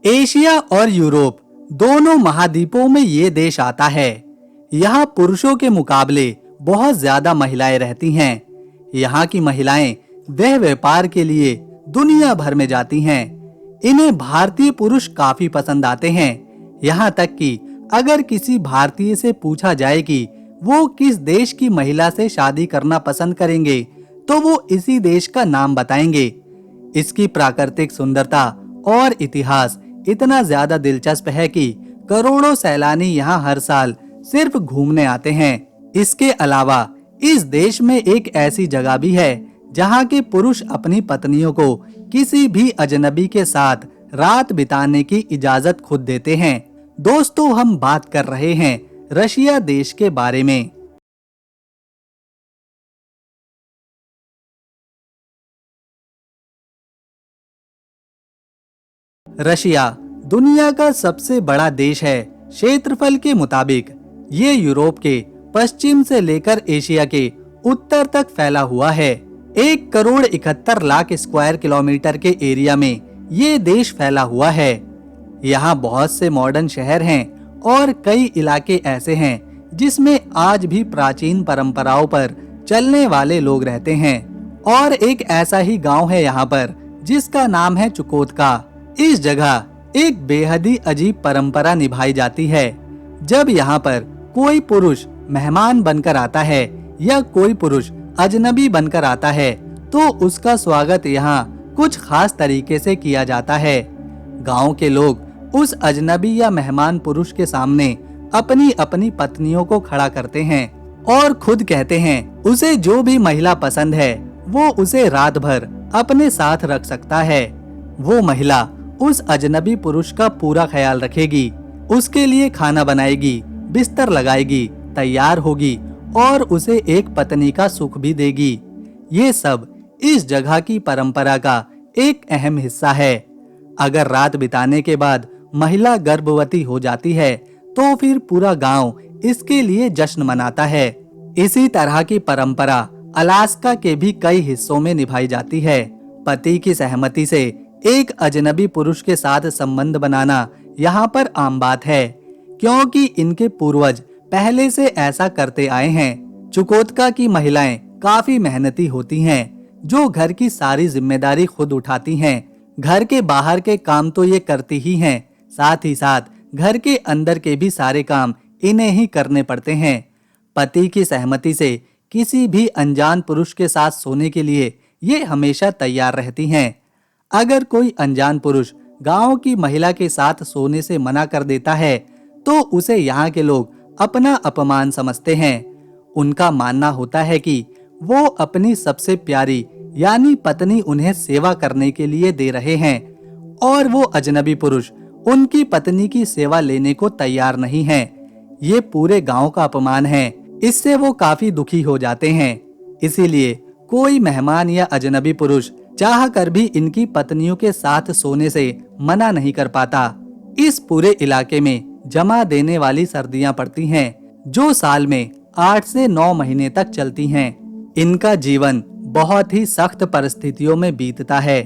Asia और Europe दोनों महाद्वीपों में ये देश आता है। यहाँ पुरुषों के मुकाबले बहुत ज्यादा महिलाएं रहती हैं। यहाँ की महिलाएं देह व्यापार के लिए दुनिया भर में जाती हैं। इन्हें भारतीय पुरुष काफी पसंद आते हैं। यहाँ तक कि अगर किसी भारतीय से पूछा जाए कि वो किस देश की महिला से शादी करना पसंद करेंगे, तो वो इसी देश का नाम बताएंगे। इसकी प्राकृतिक सुंदरता और इतिहास इतना ज्यादा दिलचस्प है कि करोड़ों सैलानी यहाँ हर साल सिर्फ घूमने आते हैं। इसके अलावा इस देश में एक ऐसी जगह भी है जहाँ के पुरुष अपनी पत्नियों को किसी भी अजनबी के साथ रात बिताने की इजाजत खुद देते हैं। दोस्तों, हम बात कर रहे हैं रशिया देश के बारे में। रशिया दुनिया का सबसे बड़ा देश है। क्षेत्रफल के मुताबिक ये यूरोप के पश्चिम से लेकर एशिया के उत्तर तक फैला हुआ है। 1,71,00,000 स्क्वायर किलोमीटर के एरिया में ये देश फैला हुआ है। यहाँ बहुत से मॉडर्न शहर हैं और कई इलाके ऐसे हैं जिसमें आज भी प्राचीन परंपराओं पर चलने वाले लोग रहते हैं। और एक ऐसा ही गांव है यहाँ पर जिसका नाम है चुकोतका। इस जगह एक बेहद ही अजीब परंपरा निभाई जाती है। जब यहाँ पर कोई पुरुष मेहमान बनकर आता है या कोई पुरुष अजनबी बनकर आता है, तो उसका स्वागत यहाँ कुछ खास तरीके से किया जाता है। गांव के लोग उस अजनबी या मेहमान पुरुष के सामने अपनी अपनी पत्नियों को खड़ा करते हैं और खुद कहते हैं उसे जो भी महिला पसंद है वो उसे रात भर अपने साथ रख सकता है। वो महिला उस अजनबी पुरुष का पूरा ख्याल रखेगी, उसके लिए खाना बनाएगी, बिस्तर लगाएगी, तैयार होगी और उसे एक पत्नी का सुख भी देगी। ये सब इस जगह की परंपरा का एक अहम हिस्सा है। अगर रात बिताने के बाद महिला गर्भवती हो जाती है तो फिर पूरा गांव इसके लिए जश्न मनाता है। इसी तरह की परंपरा अलास्का के भी कई हिस्सों में निभाई जाती है। पति की सहमति से एक अजनबी पुरुष के साथ संबंध बनाना यहाँ पर आम बात है, क्योंकि इनके पूर्वज पहले से ऐसा करते आए हैं। चुकोतका की महिलाएं काफी मेहनती होती हैं, जो घर की सारी जिम्मेदारी खुद उठाती हैं। घर के बाहर के काम तो ये करती ही हैं, साथ ही साथ घर के अंदर के भी सारे काम इन्हें ही करने पड़ते हैं। पति की सहमति से किसी भी अनजान पुरुष के साथ सोने के लिए ये हमेशा तैयार रहती हैं। अगर कोई अनजान पुरुष गांव की महिला के साथ सोने से मना कर देता है, तो उसे यहाँ के लोग अपना अपमान समझते हैं। उनका मानना होता है कि वो अपनी सबसे प्यारी यानी पत्नी उन्हें सेवा करने के लिए दे रहे हैं और वो अजनबी पुरुष उनकी पत्नी की सेवा लेने को तैयार नहीं है। ये पूरे गांव का अपमान है। इससे वो काफी दुखी हो जाते हैं। इसीलिए कोई मेहमान या अजनबी पुरुष चाह कर भी इनकी पत्नियों के साथ सोने से मना नहीं कर पाता। इस पूरे इलाके में जमा देने वाली सर्दियां पड़ती हैं, जो साल में 8 से 9 महीने तक चलती हैं। इनका जीवन बहुत ही सख्त परिस्थितियों में बीतता है।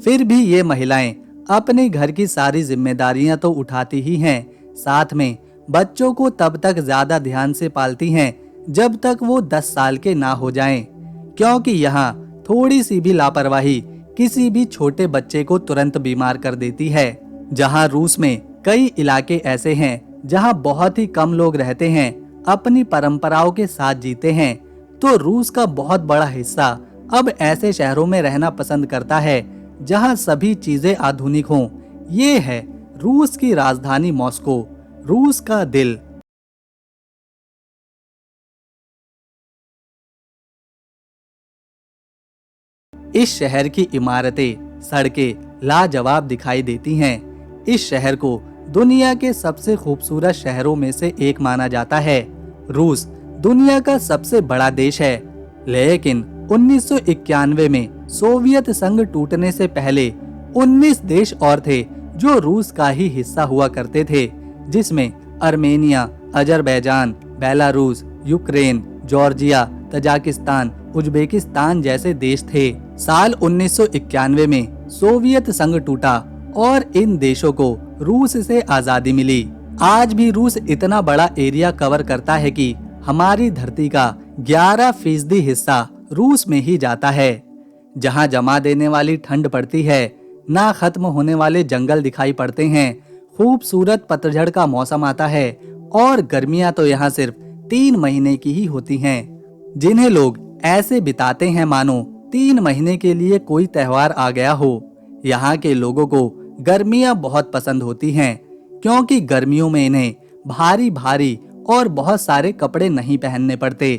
फिर भी ये महिलाएं अपने घर की सारी जिम्मेदारियां तो उठाती ही हैं, साथ में बच्चों को तब तक ज्यादा ध्यान से पालती हैं जब तक वो 10 साल के ना हो जाएं, क्योंकि यहाँ थोड़ी सी भी लापरवाही किसी भी छोटे बच्चे को तुरंत बीमार कर देती है। जहाँ रूस में कई इलाके ऐसे हैं जहाँ बहुत ही कम लोग रहते हैं, अपनी परंपराओं के साथ जीते हैं, तो रूस का बहुत बड़ा हिस्सा अब ऐसे शहरों में रहना पसंद करता है जहाँ सभी चीजें आधुनिक हों। ये है रूस की राजधानी मॉस्को, रूस का दिल। इस शहर की इमारतें, सड़कें लाजवाब दिखाई देती हैं। इस शहर को दुनिया के सबसे खूबसूरत शहरों में से एक माना जाता है। रूस दुनिया का सबसे बड़ा देश है, लेकिन 1991 में सोवियत संघ टूटने से पहले 19 देश और थे जो रूस का ही हिस्सा हुआ करते थे, जिसमें Armenia, Azerbaijan, Belarus, Ukraine, Georgia, Tajikistan, Uzbekistan जैसे देश थे। साल 1991 में सोवियत संघ टूटा और इन देशों को रूस से आजादी मिली। आज भी रूस इतना बड़ा एरिया कवर करता है कि हमारी धरती का 11% हिस्सा रूस में ही जाता है। जहाँ जमा देने वाली ठंड पड़ती है, ना खत्म होने वाले जंगल दिखाई पड़ते हैं, खूबसूरत पतझड़ का मौसम आता है और गर्मियां तो यहाँ सिर्फ 3 महीने की ही होती हैं, जिन्हें लोग ऐसे बिताते हैं मानो 3 महीने के लिए कोई त्योहार आ गया हो। यहाँ के लोगों को गर्मियां बहुत पसंद होती हैं, क्योंकि गर्मियों में इन्हें भारी भारी और बहुत सारे कपड़े नहीं पहनने पड़ते।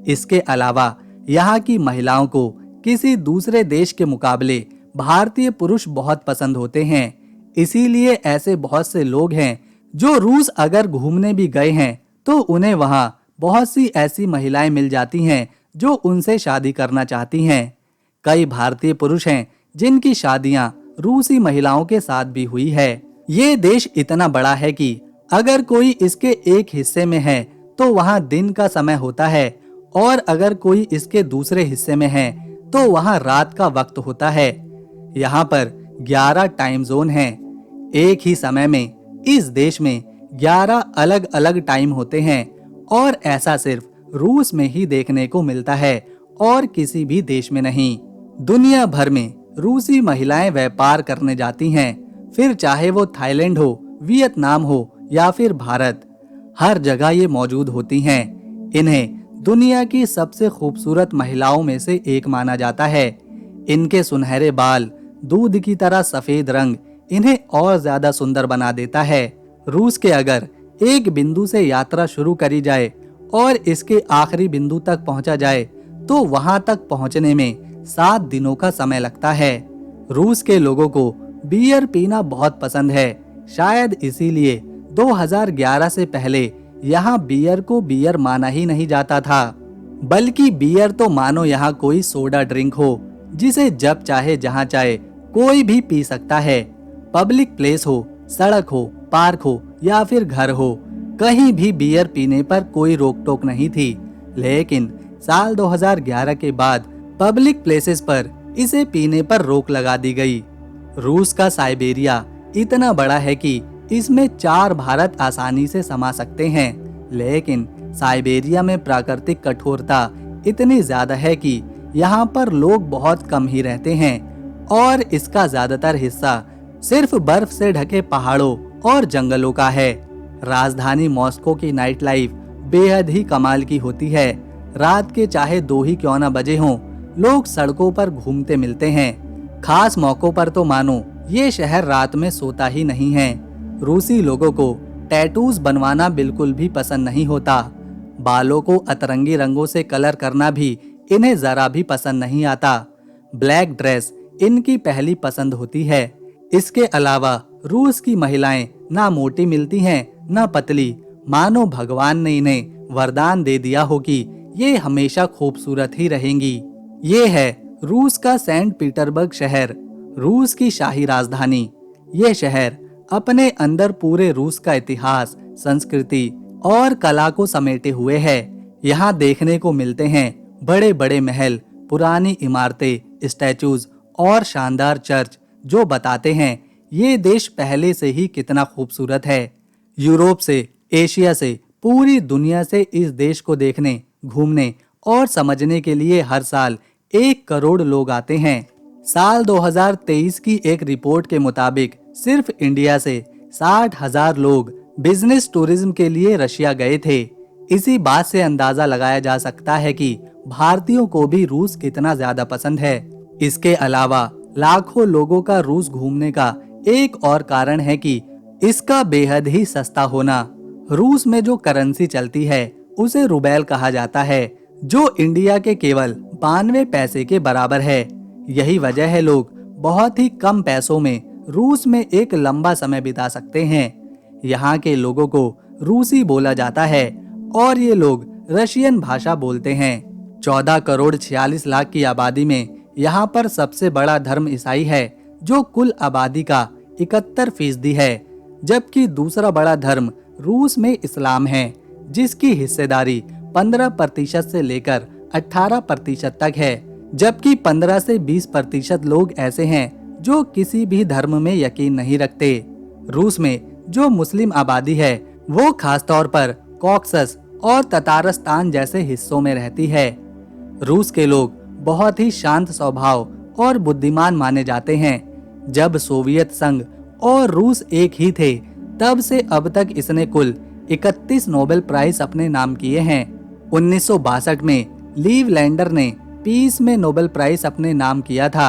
इसके अलावा यहाँ की महिलाओं को किसी दूसरे देश के मुकाबले भारतीय पुरुष बहुत पसंद होते हैं। इसीलिए ऐसे बहुत से लोग हैं जो रूस अगर घूमने भी गए हैं तो उन्हें वहाँ बहुत सी ऐसी महिलाएं मिल जाती हैं जो उनसे शादी करना चाहती हैं। कई भारतीय पुरुष हैं जिनकी शादियां रूसी महिलाओं के साथ भी हुई है। ये देश इतना बड़ा है कि अगर कोई इसके एक हिस्से में है तो वहाँ दिन का समय होता है, और अगर कोई इसके दूसरे हिस्से में है तो वहाँ रात का वक्त होता है। यहाँ पर 11 टाइम जोन हैं। एक ही समय में इस देश में 11 अलग अलग टाइम होते हैं, और ऐसा सिर्फ रूस में ही देखने को मिलता है और किसी भी देश में नहीं। दुनिया भर में रूसी महिलाएं व्यापार करने जाती हैं, फिर चाहे वो थाईलैंड हो, वियतनाम हो या फिर भारत, हर जगह ये मौजूद होती हैं। इन्हें दुनिया की सबसे खूबसूरत महिलाओं में से एक माना जाता है। इनके सुनहरे बाल, दूध की तरह सफेद रंग इन्हें और ज्यादा सुंदर बना देता है। रूस के अगर एक बिंदु से यात्रा शुरू करी जाए और इसके आखिरी बिंदु तक पहुंचा जाए तो वहां तक पहुंचने में 7 दिनों का समय लगता है। रूस के लोगों को बियर पीना बहुत पसंद है। शायद इसीलिए 2011 से पहले यहाँ बियर को बियर माना ही नहीं जाता था, बल्कि बियर तो मानो यहाँ कोई सोडा ड्रिंक हो जिसे जब चाहे जहाँ चाहे कोई भी पी सकता है। पब्लिक प्लेस हो, सड़क हो, पार्क हो या फिर घर हो, कहीं भी बियर पीने पर कोई रोक टोक नहीं थी। लेकिन साल 2011 के बाद पब्लिक प्लेसेस पर इसे पीने पर रोक लगा दी गई। रूस का साइबेरिया इतना बड़ा है कि इसमें 4 भारत आसानी से समा सकते हैं, लेकिन साइबेरिया में प्राकृतिक कठोरता इतनी ज्यादा है कि यहाँ पर लोग बहुत कम ही रहते हैं और इसका ज्यादातर हिस्सा सिर्फ बर्फ से ढके पहाड़ों और जंगलों का है। राजधानी मॉस्को की नाइट लाइफ बेहद ही कमाल की होती है। रात के चाहे 2 ही क्यों ना बजे हों, लोग सड़कों पर घूमते मिलते हैं। खास मौकों पर तो मानो ये शहर रात में सोता ही नहीं है। रूसी लोगों को टैटूज बनवाना बिल्कुल भी पसंद नहीं होता। बालों को अतरंगी रंगों से कलर करना भी इन्हें जरा भी पसंद नहीं आता। ब्लैक ड्रेस इनकी पहली पसंद होती है। इसके अलावा रूस की महिलाएं ना मोटी मिलती हैं ना पतली, मानो भगवान ने इन्हें वरदान दे दिया हो कि ये हमेशा खूबसूरत ही रहेंगी। ये है रूस का सेंट पीटर्सबर्ग शहर, रूस की शाही राजधानी। ये शहर अपने अंदर पूरे रूस का इतिहास, संस्कृति और कला को समेटे हुए है। यहाँ देखने को मिलते हैं बड़े बड़े महल, पुरानी इमारतें, स्टैचूज और शानदार चर्च, जो बताते हैं ये देश पहले से ही कितना खूबसूरत है। यूरोप से, एशिया से, पूरी दुनिया से इस देश को देखने, घूमने और समझने के लिए हर साल 1 करोड़ लोग आते हैं। साल 2023 की एक रिपोर्ट के मुताबिक सिर्फ इंडिया से 60,000 लोग बिजनेस टूरिज्म के लिए रशिया गए थे। इसी बात से अंदाजा लगाया जा सकता है कि भारतीयों को भी रूस कितना ज्यादा पसंद है। इसके अलावा लाखों लोगों का रूस घूमने का एक और कारण है कि इसका बेहद ही सस्ता होना। रूस में जो करेंसी चलती है उसे रूबेल कहा जाता है, जो इंडिया के केवल 92 पैसे के बराबर है। यही वजह है लोग बहुत ही कम पैसों में रूस में एक लंबा समय बिता सकते हैं। यहाँ के लोगों को रूसी बोला जाता है और ये लोग रशियन भाषा बोलते हैं। 14 करोड़ 46 लाख की आबादी में यहाँ पर सबसे बड़ा धर्म ईसाई है, जो कुल आबादी का 71% है, जबकि दूसरा बड़ा धर्म रूस में इस्लाम है, जिसकी हिस्सेदारी 15% से लेकर 18% तक है। जबकि 15 से 20% लोग ऐसे हैं जो किसी भी धर्म में यकीन नहीं रखते। रूस में जो मुस्लिम आबादी है वो खासतौर पर कॉकसस और ततारस्तान जैसे हिस्सों में रहती है। रूस के लोग बहुत ही शांत स्वभाव और बुद्धिमान माने जाते हैं। जब सोवियत संघ और रूस एक ही थे, तब से अब तक इसने कुल 31 नोबेल प्राइज अपने नाम किए हैं। 1962 में लीव लैंडर ने पीस में नोबेल प्राइज अपने नाम किया था।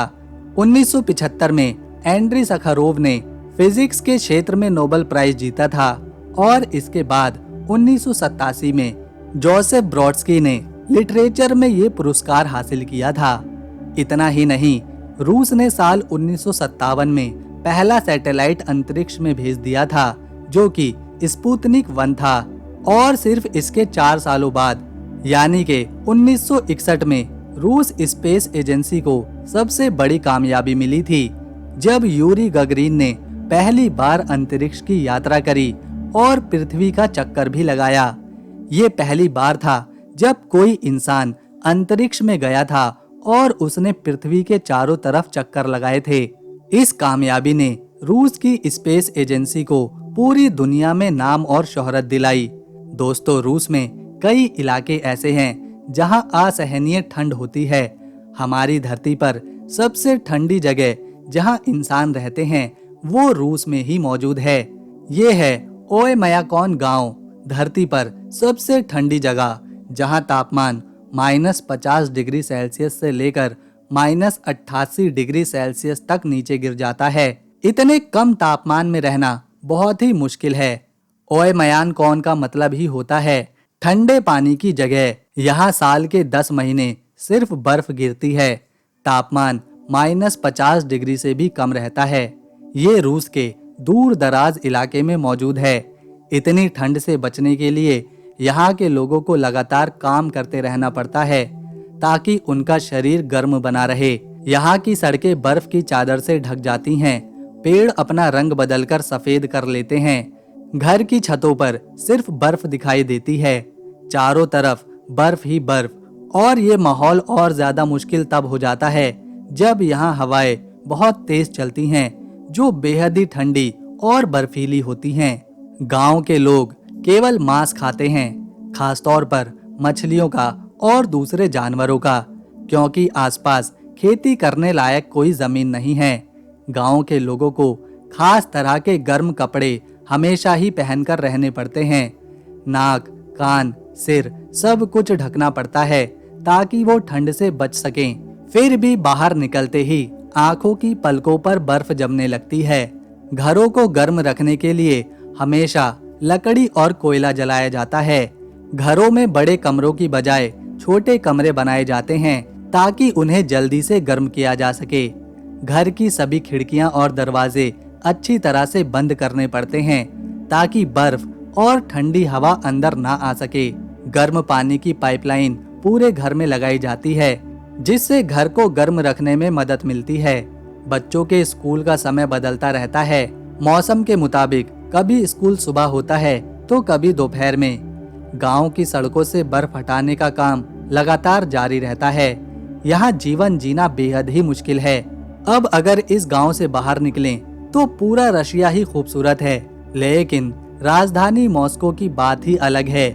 1975 में एंड्री सखारोव ने फिजिक्स के क्षेत्र में नोबेल प्राइज जीता था और इसके बाद 1987 में जोसेफ ब्रॉडस्की ने लिटरेचर में ये पुरस्कार हासिल किया था। इतना ही नहीं, रूस ने साल 1957 में पहला सैटेलाइट अंतरिक्ष में भेज दिया था, जो कि स्पुतनिक 1 था। और सिर्फ इसके 4 सालों बाद यानी कि 1961 में रूस स्पेस एजेंसी को सबसे बड़ी कामयाबी मिली थी, जब यूरी गगरिन ने पहली बार अंतरिक्ष की यात्रा करी और पृथ्वी का चक्कर भी लगाया। ये पहली बार था जब कोई इंसान अंतरिक्ष में गया था और उसने पृथ्वी के चारों तरफ चक्कर लगाए थे। इस कामयाबी ने रूस की स्पेस एजेंसी को पूरी दुनिया में नाम और शोहरत दिलाई। दोस्तों, रूस में कई इलाके ऐसे हैं जहां असहनीय ठंड होती है। हमारी धरती पर सबसे ठंडी जगह जहां इंसान रहते हैं वो रूस में ही मौजूद है। ये है ओएमयाकॉन गांव, धरती पर सबसे ठंडी जगह जहां तापमान -50 डिग्री सेल्सियस से लेकर -88 डिग्री सेल्सियस तक नीचे गिर जाता है। इतने कम तापमान में रहना बहुत ही मुश्किल है। ओएमयाकॉन का मतलब ही होता है ठंडे पानी की जगह। यहाँ साल के 10 महीने सिर्फ बर्फ गिरती है। तापमान -50 डिग्री से भी कम रहता है। ये रूस के दूर दराज इलाके में मौजूद है। इतनी ठंड से बचने के लिए यहाँ के लोगों को लगातार काम करते रहना पड़ता है ताकि उनका शरीर गर्म बना रहे। यहाँ की सड़कें बर्फ की चादर से ढक जाती हैं। पेड़ अपना रंग बदलकर सफेद कर लेते हैं। घर की छतों पर सिर्फ बर्फ दिखाई देती है। चारों तरफ बर्फ ही बर्फ। और ये माहौल और ज्यादा मुश्किल तब हो जाता है जब यहाँ हवाएं बहुत तेज चलती हैं, जो बेहद ही ठंडी और बर्फीली होती हैं। गांव के लोग केवल मांस खाते हैं, खासतौर पर मछलियों का और दूसरे जानवरों का, क्योंकि आसपास खेती करने लायक कोई जमीन नहीं है। गांव के लोगों को खास तरह के गर्म कपड़े हमेशा ही पहनकर रहने पड़ते हैं। नाक, कान, सिर सब कुछ ढकना पड़ता है ताकि वो ठंड से बच सकें। फिर भी बाहर निकलते ही आंखों की पलकों पर बर्फ जमने लगती है। घरों को गर्म रखने के लिए हमेशा लकड़ी और कोयला जलाया जाता है। घरों में बड़े कमरों की बजाय छोटे कमरे बनाए जाते हैं ताकि उन्हें जल्दी से गर्म किया जा सके। घर की सभी खिड़कियां और दरवाजे अच्छी तरह से बंद करने पड़ते हैं ताकि बर्फ और ठंडी हवा अंदर ना आ सके। गर्म पानी की पाइपलाइन पूरे घर में लगाई जाती है, जिससे घर को गर्म रखने में मदद मिलती है। बच्चों के स्कूल का समय बदलता रहता है। मौसम के मुताबिक कभी स्कूल सुबह होता है तो कभी दोपहर में। गांव की सड़कों से बर्फ हटाने का काम लगातार जारी रहता है। यहाँ जीवन जीना बेहद ही मुश्किल है। अब अगर इस गांव से बाहर निकलें तो पूरा रशिया ही खूबसूरत है, लेकिन राजधानी मॉस्को की बात ही अलग है।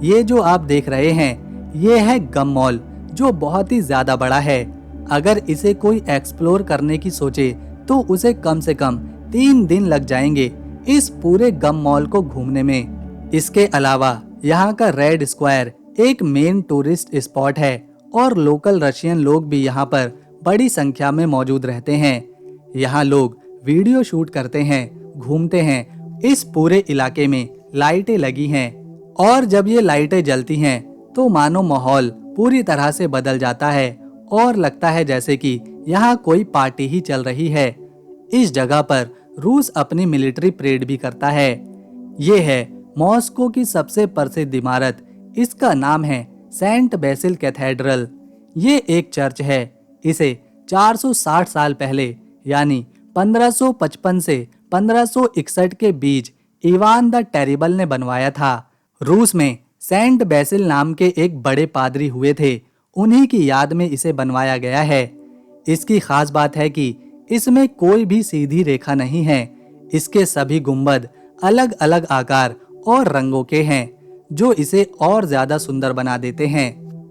ये जो आप देख रहे हैं, ये है गम मॉल, जो बहुत ही ज्यादा बड़ा है। अगर इसे कोई एक्सप्लोर करने की सोचे तो उसे कम से कम 3 दिन लग जाएंगे इस पूरे गम मॉल को घूमने में। इसके अलावा यहाँ का रेड स्क्वायर एक मेन टूरिस्ट स्पॉट है और लोकल रशियन लोग भी यहाँ पर बड़ी संख्या में मौजूद रहते हैं। यहाँ लोग वीडियो शूट करते हैं, घूमते हैं। इस पूरे इलाके में लाइटें लगी हैं और जब ये लाइटें जलती हैं तो मानो माहौल पूरी तरह से बदल जाता है और लगता है जैसे कि यहाँ कोई पार्टी ही चल रही है। इस जगह पर रूस अपनी मिलिट्री परेड भी करता है। ये है मॉस्को की सबसे प्रसिद्ध इमारत। इसका नाम है सेंट बेसिल कैथेड्रल। ये एक चर्च है। इसे 460 साल पहले यानी 1555 से 1561 के बीच इवान द टेरिबल ने बनवाया था। रूस में सेंट बेसिल नाम के एक बड़े पादरी हुए थे, उन्हीं की याद में इसे बनवाया गया है। इसकी खास बात है कि इसमें कोई भी सीधी रेखा नहीं है। इसके सभी गुंबद अलग अलग आकार और रंगों के हैं, जो इसे और ज्यादा सुंदर बना देते हैं।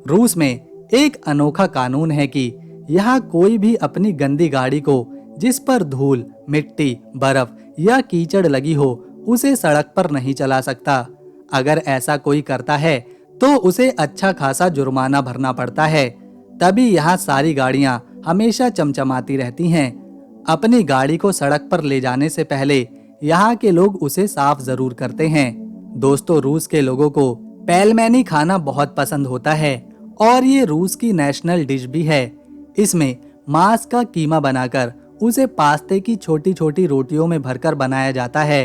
रूस में एक अनोखा कानून है कि यहाँ कोई भी अपनी गंदी गाड़ी को, जिस पर धूल, मिट्टी, बर्फ या कीचड़ लगी हो, उसे सड़क पर नहीं चला सकता। अगर ऐसा कोई करता है तो उसे अच्छा खासा जुर्माना भरना पड़ता है। तभी यहाँ सारी गाड़ियाँ हमेशा चमचमाती रहती हैं। अपनी गाड़ी को सड़क पर ले जाने से पहले यहाँ के लोग उसे साफ जरूर करते हैं। दोस्तों, रूस के लोगों को पेलमेनी खाना बहुत पसंद होता है और ये रूस की नेशनल डिश भी है। इसमें मांस का कीमा बनाकर उसे पास्ते की छोटी छोटी रोटियों में भरकर बनाया जाता है।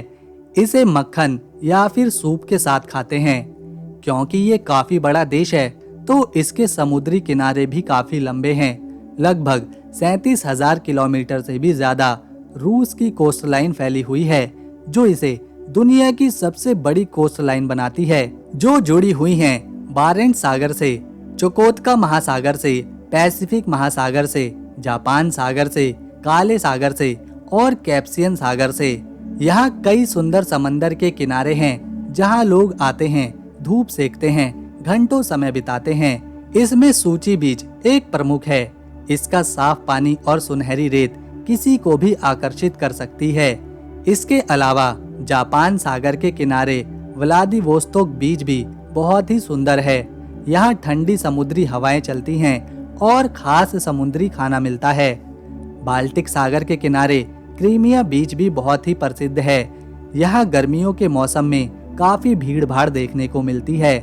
इसे मक्खन या फिर सूप के साथ खाते हैं। क्योंकि ये काफी बड़ा देश है तो इसके समुद्री किनारे भी काफी लंबे हैं। लगभग 37,000 किलोमीटर से भी ज्यादा रूस की कोस्ट लाइन फैली हुई है, जो इसे दुनिया की सबसे बड़ी कोस्ट लाइन बनाती है, जो जुड़ी हुई हैं बारेंट सागर से, चुकोतका महासागर से, पैसिफिक महासागर से, जापान सागर से, काले सागर से और कैप्सियन सागर से। यहाँ कई सुंदर समंदर के किनारे हैं जहाँ लोग आते हैं, धूप सेकते हैं, घंटों समय बिताते हैं। इसमें सूची बीच एक प्रमुख है। इसका साफ पानी और सुनहरी रेत किसी को भी आकर्षित कर सकती है। इसके अलावा जापान सागर के किनारे व्लादिवोस्तोक बीच भी बहुत ही सुंदर है। यहाँ ठंडी समुद्री हवाएं चलती हैं और खास समुद्री खाना मिलता है। बाल्टिक सागर के किनारे क्रीमिया बीच भी बहुत ही प्रसिद्ध है। यहाँ गर्मियों के मौसम में काफी भीड़ भाड़ देखने को मिलती है।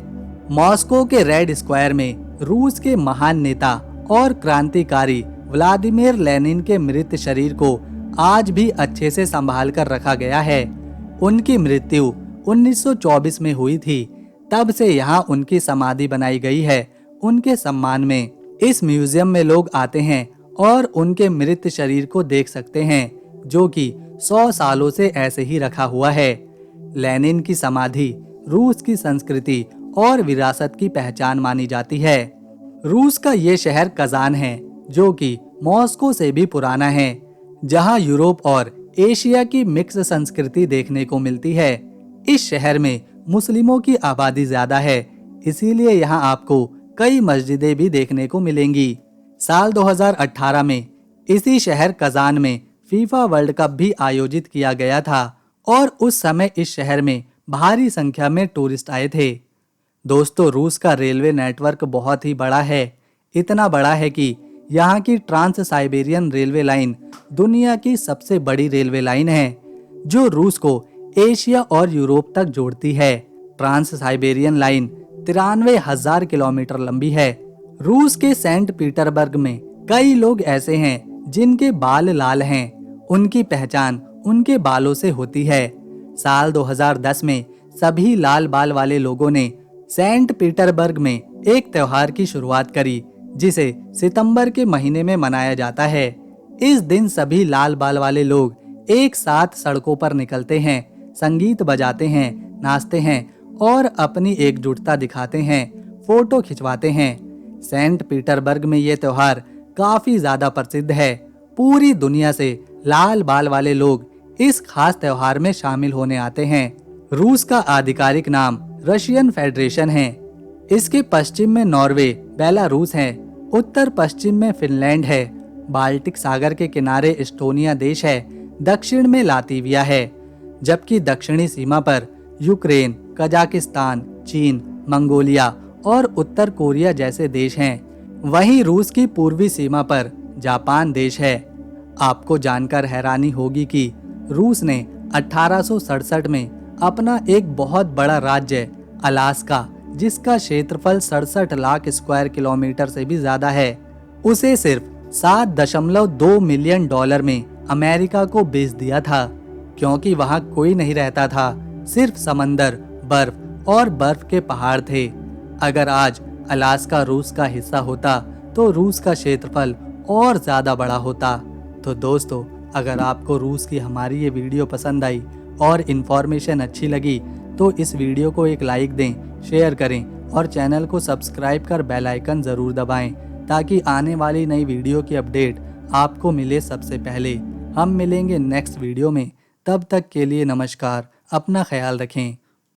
मॉस्को के रेड स्क्वायर में रूस के महान नेता और क्रांतिकारी व्लादिमीर लेनिन के मृत शरीर को आज भी अच्छे से संभाल कर रखा गया है। उनकी मृत्यु 1924 में हुई थी। तब से यहाँ उनकी समाधि बनाई गई है उनके सम्मान में। इस म्यूजियम में लोग आते हैं और उनके मृत शरीर को देख सकते हैं, जो कि 100 सालों से ऐसे ही रखा हुआ है। लेनिन की समाधि रूस की संस्कृति और विरासत की पहचान मानी जाती है। रूस का ये शहर कजान है, जो कि मॉस्को से भी पुराना है, जहां यूरोप और एशिया की मिक्स संस्कृति देखने को मिलती है। इस शहर में मुस्लिमों की आबादी ज्यादा है, इसीलिए यहाँ आपको कई मस्जिदें भी देखने को मिलेंगी। साल 2018 में इसी शहर कजान में फीफा वर्ल्ड कप भी आयोजित किया गया था और उस समय इस शहर में भारी संख्या में टूरिस्ट आए थे। दोस्तों, रूस का रेलवे नेटवर्क बहुत ही बड़ा है। इतना बड़ा है कि यहाँ की ट्रांस साइबेरियन रेलवे लाइन दुनिया की सबसे बड़ी रेलवे लाइन है, जो रूस को एशिया और यूरोप तक जोड़ती है। ट्रांस साइबेरियन लाइन 93,000 किलोमीटर लंबी है। रूस के सेंट पीटरबर्ग में कई लोग ऐसे हैं जिनके बाल लाल हैं। उनकी पहचान उनके बालों से होती है। साल 2010 में सभी लाल बाल वाले लोगों ने सेंट पीटरबर्ग में एक त्योहार की शुरुआत करी, जिसे सितंबर के महीने में मनाया जाता है। इस दिन सभी लाल बाल वाले लोग एक साथ सड़कों पर निकलते हैं, संगीत बजाते हैं, नाचते हैं और अपनी एकजुटता दिखाते हैं, फोटो खिंचवाते हैं। सेंट पीटरबर्ग में ये त्योहार काफी ज्यादा प्रसिद्ध है। पूरी दुनिया से लाल बाल वाले लोग इस खास त्योहार में शामिल होने आते हैं। रूस का आधिकारिक नाम रशियन फेडरेशन है। इसके पश्चिम में नॉर्वे, बेलारूस है। उत्तर पश्चिम में फिनलैंड है। बाल्टिक सागर के किनारे एस्टोनिया देश है। दक्षिण में लातविया है, जबकि दक्षिणी सीमा पर यूक्रेन, कजाकिस्तान, चीन, मंगोलिया और उत्तर कोरिया जैसे देश हैं। वहीं रूस की पूर्वी सीमा पर जापान देश है। आपको जानकर हैरानी होगी कि रूस ने 1867 में अपना एक बहुत बड़ा राज्य अलास्का, जिसका क्षेत्रफल 67 लाख स्क्वायर किलोमीटर से भी ज्यादा है, उसे सिर्फ $7.2 मिलियन में अमेरिका को बेच दिया था, क्योंकि वहां कोई नहीं रहता था। सिर्फ समंदर, बर्फ और बर्फ के पहाड़ थे। अगर आज अलास्का रूस का हिस्सा होता तो रूस का क्षेत्रफल और ज्यादा बड़ा होता। तो दोस्तों, अगर आपको रूस की हमारी ये वीडियो पसंद आई और इन्फॉर्मेशन अच्छी लगी तो इस वीडियो को एक लाइक दें, शेयर करें और चैनल को सब्सक्राइब कर बेल आइकन जरूर दबाएं, ताकि आने वाली नई वीडियो की अपडेट आपको मिले सबसे पहले। हम मिलेंगे नेक्स्ट वीडियो में। तब तक के लिए नमस्कार, अपना ख्याल रखें।